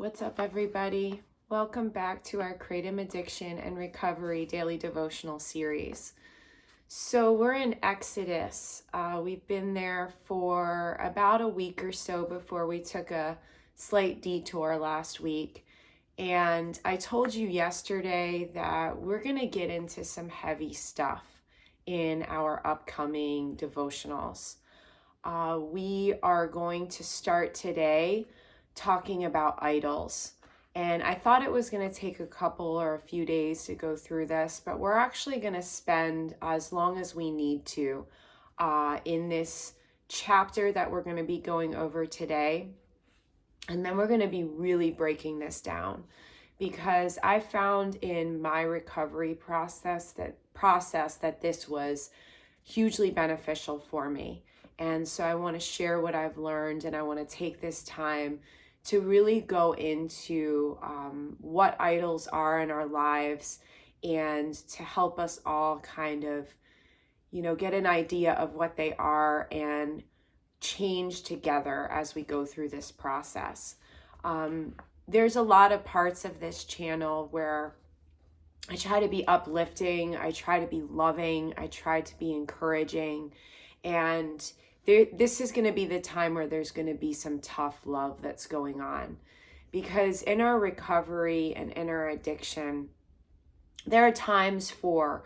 What's up, everybody? Welcome back to our Kratom Addiction and Recovery Daily Devotional series. So we're in Exodus. We've been there for about a week or so before we took a slight detour last week. And I told you yesterday that we're going to get into some heavy stuff in our upcoming devotionals. We are going to start today talking about idols. And I thought it was going to take a couple or a few days to go through this, but we're actually going to spend as long as we need to in this chapter that we're going to be going over today. And then we're going to be really breaking this down because I found in my recovery process that this was hugely beneficial for me. And so I want to share what I've learned, and I want to take this time to really go into what idols are in our lives and to help us all kind of, get an idea of what they are and change together as we go through this process. There's a lot of parts of this channel where I try to be uplifting, I try to be loving, I try to be encouraging, and this is going to be the time where there's going to be some tough love that's going on, because in our recovery and in our addiction, there are times for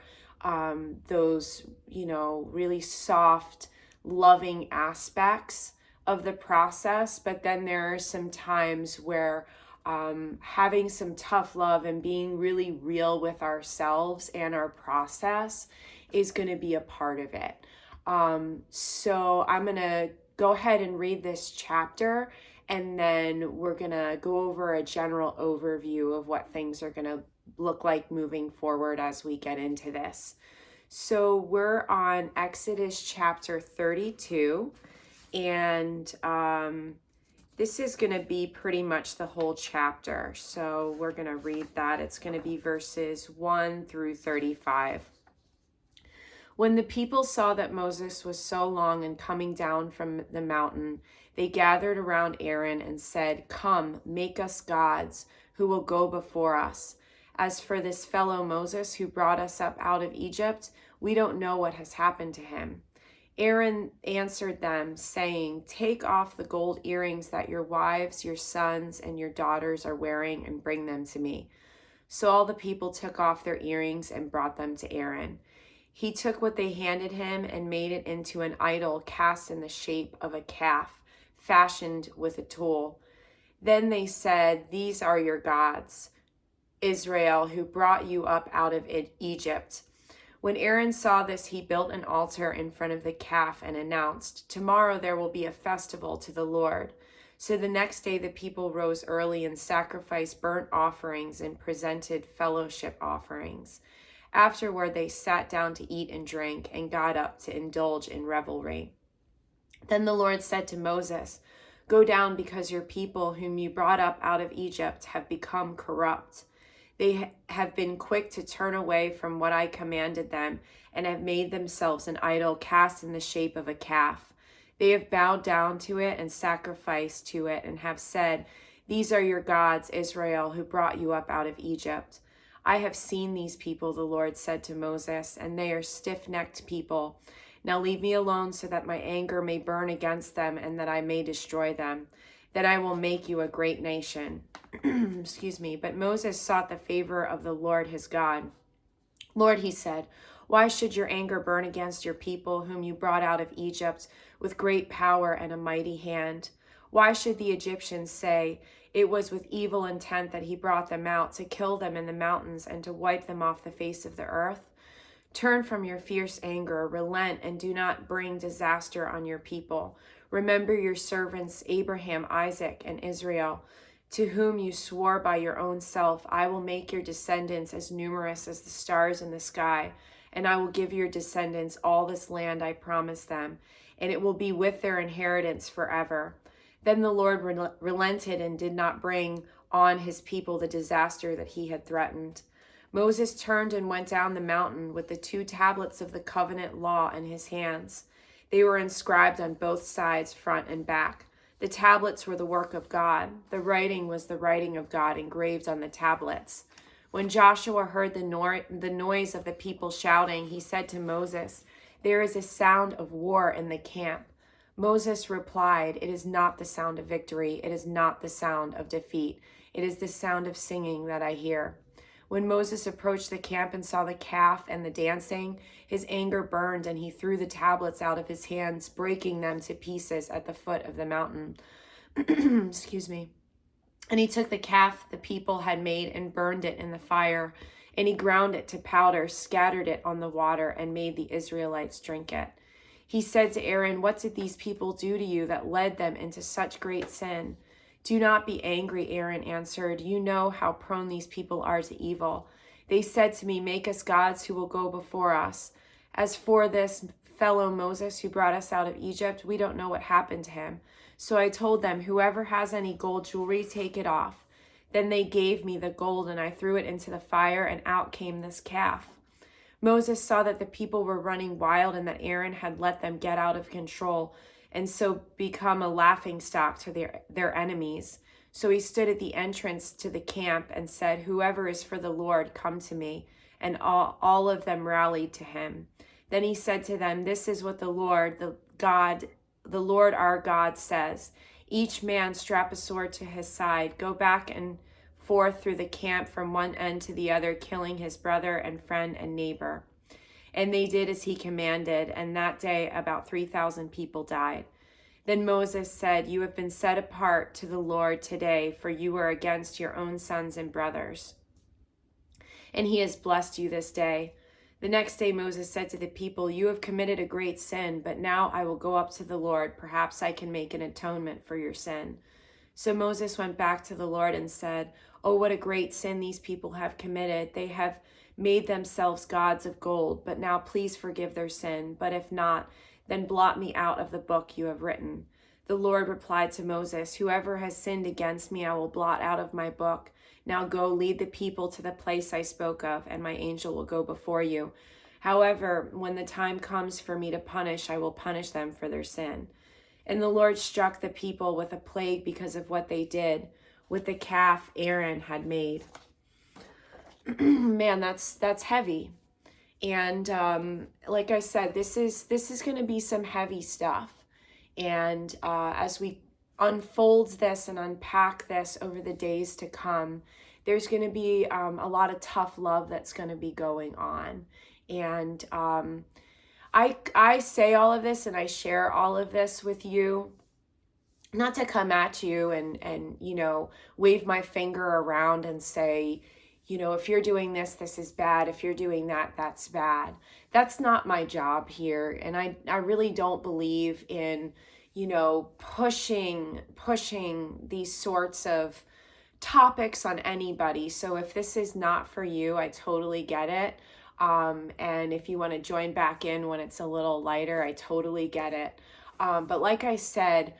those, really soft, loving aspects of the process. But then there are some times where having some tough love and being really real with ourselves and our process is going to be a part of it. So I'm going to go ahead and read this chapter, and then we're going to go over a general overview of what things are going to look like moving forward as we get into this. So we're on Exodus chapter 32, and this is going to be pretty much the whole chapter. So we're going to read that. It's going to be verses 1 through 35. When the people saw that Moses was so long in coming down from the mountain, they gathered around Aaron and said, "Come, make us gods who will go before us. As for this fellow Moses who brought us up out of Egypt, we don't know what has happened to him." Aaron answered them, saying, "Take off the gold earrings that your wives, your sons, and your daughters are wearing and bring them to me." So all the people took off their earrings and brought them to Aaron. He took what they handed him and made it into an idol cast in the shape of a calf, fashioned with a tool. Then they said, "These are your gods, Israel, who brought you up out of Egypt." When Aaron saw this, he built an altar in front of the calf and announced, "Tomorrow there will be a festival to the Lord." So the next day the people rose early and sacrificed burnt offerings and presented fellowship offerings. Afterward, they sat down to eat and drink and got up to indulge in revelry. Then the Lord said to Moses, "Go down, because your people whom you brought up out of Egypt have become corrupt. They have been quick to turn away from what I commanded them and have made themselves an idol cast in the shape of a calf. They have bowed down to it and sacrificed to it and have said, 'These are your gods, Israel, who brought you up out of Egypt.' I have seen these people," the Lord said to Moses, "and they are stiff-necked people. Now leave me alone so that my anger may burn against them and that I may destroy them. Then I will make you a great nation." Excuse me. But Moses sought the favor of the Lord his God. "Lord," he said, "why should your anger burn against your people whom you brought out of Egypt with great power and a mighty hand? Why should the Egyptians say, 'It was with evil intent that he brought them out, to kill them in the mountains and to wipe them off the face of the earth'? Turn from your fierce anger, relent, and do not bring disaster on your people. Remember your servants Abraham, Isaac, and Israel, to whom you swore by your own self, 'I will make your descendants as numerous as the stars in the sky, and I will give your descendants all this land I promised them, and it will be with their inheritance forever.' Then the Lord relented and did not bring on his people the disaster that he had threatened. Moses turned and went down the mountain with the 2 tablets of the covenant law in his hands. They were inscribed on both sides, front and back. The tablets were the work of God. The writing was the writing of God engraved on the tablets. When Joshua heard the noise of the people shouting, he said to Moses, "There is a sound of war in the camp." Moses replied, "It is not the sound of victory. It is not the sound of defeat. It is the sound of singing that I hear." When Moses approached the camp and saw the calf and the dancing, his anger burned, and he threw the tablets out of his hands, breaking them to pieces at the foot of the mountain. Excuse me. And he took the calf the people had made and burned it in the fire, and he ground it to powder, scattered it on the water, and made the Israelites drink it. He said to Aaron, "What did these people do to you that led them into such great sin?" "Do not be angry," Aaron answered. "You know how prone these people are to evil. They said to me, 'Make us gods who will go before us.' As for this fellow Moses who brought us out of Egypt, we don't know what happened to him. So I told them, 'Whoever has any gold jewelry, take it off.' Then they gave me the gold, and I threw it into the fire, and out came this calf." Moses saw that the people were running wild and that Aaron had let them get out of control and so become a laughingstock to their enemies. So he stood at the entrance to the camp and said, "Whoever is for the Lord, come to me." And all of them rallied to him. Then he said to them, "This is what the Lord our God says. Each man strap a sword to his side. Go back and forth through the camp from one end to the other, killing his brother and friend and neighbor." And they did as he commanded, and that day about 3,000 people died. Then Moses said, "You have been set apart to the Lord today, for you were against your own sons and brothers, and he has blessed you this day." The next day Moses said to the people, "You have committed a great sin, but now I will go up to the Lord. Perhaps I can make an atonement for your sin." So Moses went back to the Lord and said, "Oh, what a great sin these people have committed. They have made themselves gods of gold, but now please forgive their sin. But if not, then blot me out of the book you have written." The Lord replied to Moses, "Whoever has sinned against me, I will blot out of my book. Now go lead the people to the place I spoke of, and my angel will go before you. However, when the time comes for me to punish, I will punish them for their sin." And the Lord struck the people with a plague because of what they did with the calf Aaron had made. Man, that's heavy. And like I said, this is going to be some heavy stuff. And as we unfold this and unpack this over the days to come, there's going to be a lot of tough love that's going to be going on. And I say all of this and I share all of this with you, not to come at you and wave my finger around and say, if you're doing this, this is bad. If you're doing that, that's bad. That's not my job here. And I really don't believe in, pushing these sorts of topics on anybody. So if this is not for you, I totally get it. And if you want to join back in when it's a little lighter, I totally get it. But like I said,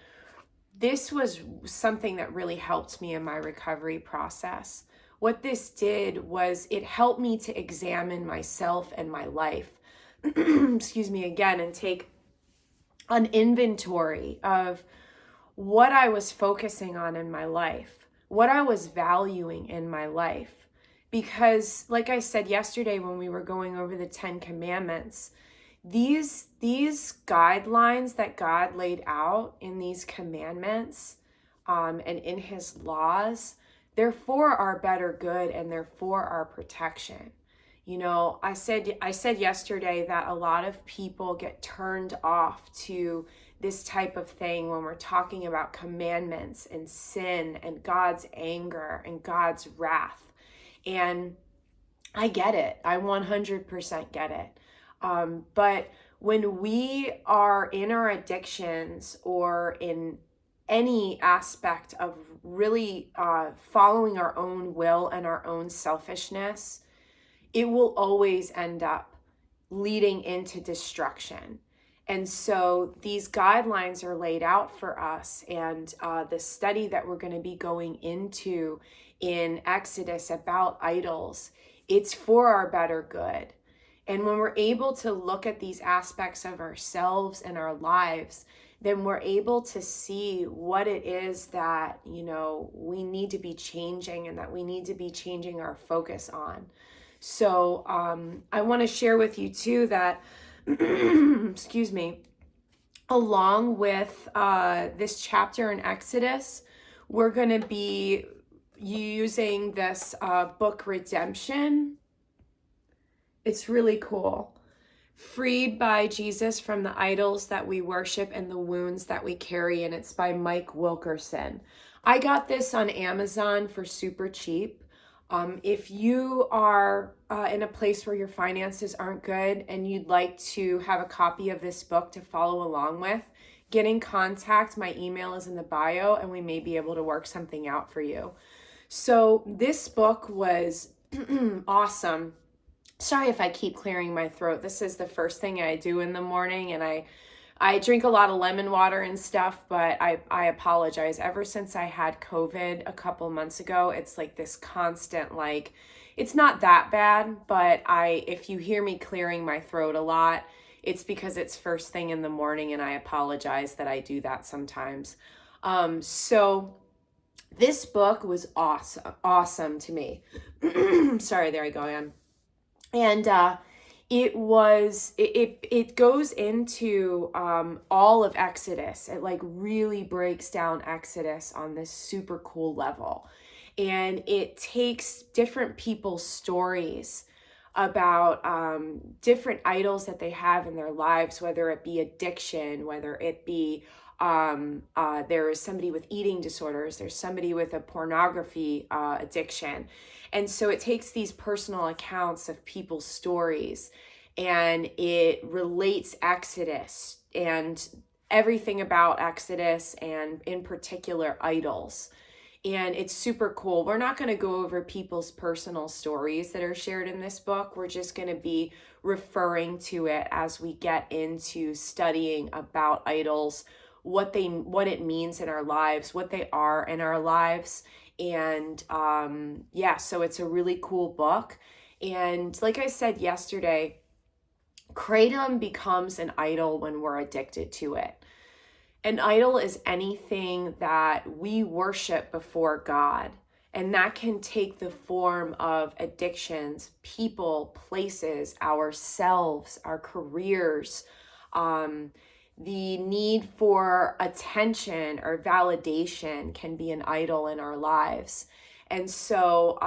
this was something that really helped me in my recovery process. What this did was it helped me to examine myself and my life, excuse me, again, and take an inventory of what I was focusing on in my life, what I was valuing in my life. Because like I said yesterday when we were going over the 10 Commandments, these guidelines that God laid out in these commandments and in his laws, they're for our better good and they're for our protection. I said yesterday that a lot of people get turned off to this type of thing when we're talking about commandments and sin and God's anger and God's wrath. And I get it. I 100% get it. But when we are in our addictions or in any aspect of really following our own will and our own selfishness, it will always end up leading into destruction. And so these guidelines are laid out for us. And the study that we're going to be going into in Exodus about idols, it's for our better good. And when we're able to look at these aspects of ourselves and our lives, then we're able to see what it is that, we need to be changing and that we need to be changing our focus on. So I want to share with you too that, excuse me, along with this chapter in Exodus, we're going to be using this book, Redemption. It's really cool. Freed by Jesus from the idols that we worship and the wounds that we carry. And it's by Mike Wilkerson. I got this on Amazon for super cheap. If you are in a place where your finances aren't good and you'd like to have a copy of this book to follow along with, get in contact. My email is in the bio and we may be able to work something out for you. So this book was awesome. Sorry if I keep clearing my throat. This is the first thing I do in the morning, and I drink a lot of lemon water and stuff, but I apologize. Ever since I had COVID a couple months ago, it's like this constant, it's not that bad, but if you hear me clearing my throat a lot, it's because it's first thing in the morning, and I apologize that I do that sometimes. So this book was awesome to me. Sorry, there I go again. And it goes into all of Exodus. It really breaks down Exodus on this super cool level. And it takes different people's stories about different idols that they have in their lives, whether it be addiction, whether it be there is somebody with eating disorders, there's somebody with a pornography addiction. And so it takes these personal accounts of people's stories and it relates Exodus and everything about Exodus and in particular idols. And it's super cool. We're not going to go over people's personal stories that are shared in this book. We're just going to be referring to it as we get into studying about idols, what it means in our lives, what they are in our lives. And so it's a really cool book. And like I said yesterday, kratom becomes an idol when we're addicted to it. An idol is anything that we worship before God, and that can take the form of addictions, people, places, ourselves, our careers, the need for attention or validation can be an idol in our lives. And so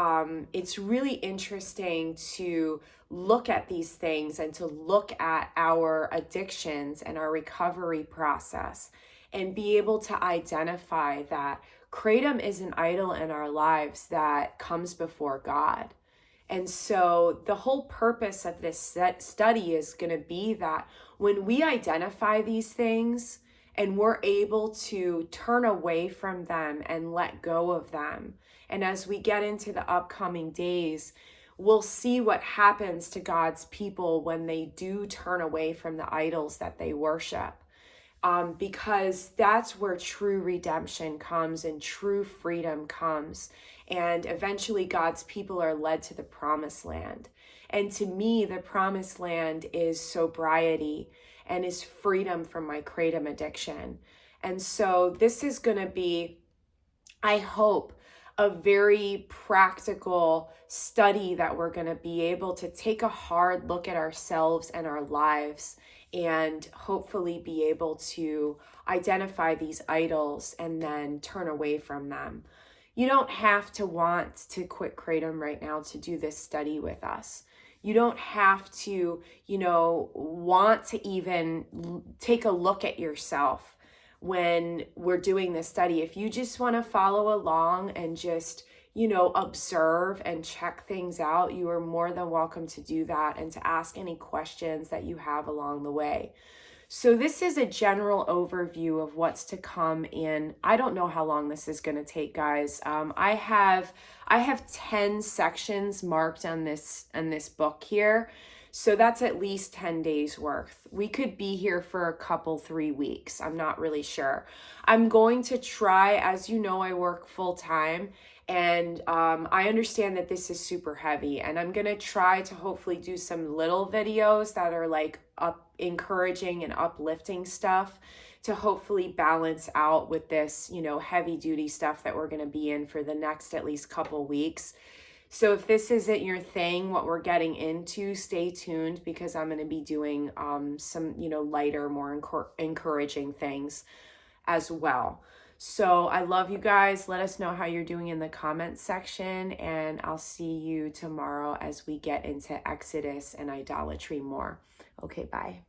it's really interesting to look at these things and to look at our addictions and our recovery process and be able to identify that kratom is an idol in our lives that comes before God. And so the whole purpose of this study is going to be that when we identify these things and we're able to turn away from them and let go of them, and as we get into the upcoming days, we'll see what happens to God's people when they do turn away from the idols that they worship. Because that's where true redemption comes and true freedom comes. And eventually God's people are led to the promised land. And to me, the promised land is sobriety and is freedom from my kratom addiction. And so this is going to be, I hope, a very practical study that we're going to be able to take a hard look at ourselves and our lives and hopefully be able to identify these idols and then turn away from them. You don't have to want to quit kratom right now to do this study with us. You don't have to, want to even take a look at yourself when we're doing this study. If you just want to follow along and just, observe and check things out, you are more than welcome to do that and to ask any questions that you have along the way. So this is a general overview of what's to come in. I don't know how long this is going to take, guys. I have 10 sections marked on this book here. So that's at least 10 days worth. We could be here for a couple, 3 weeks. I'm not really sure. I'm going to try, as you know, I work full time. And I understand that this is super heavy, and I'm going to try to hopefully do some little videos that are encouraging and uplifting stuff to hopefully balance out with this, heavy duty stuff that we're going to be in for the next at least couple weeks. So if this isn't your thing, what we're getting into, stay tuned, because I'm going to be doing some, lighter, more encouraging things as well. So I love you guys. Let us know how you're doing in the comments section, and I'll see you tomorrow as we get into Exodus and idolatry more. Okay, bye.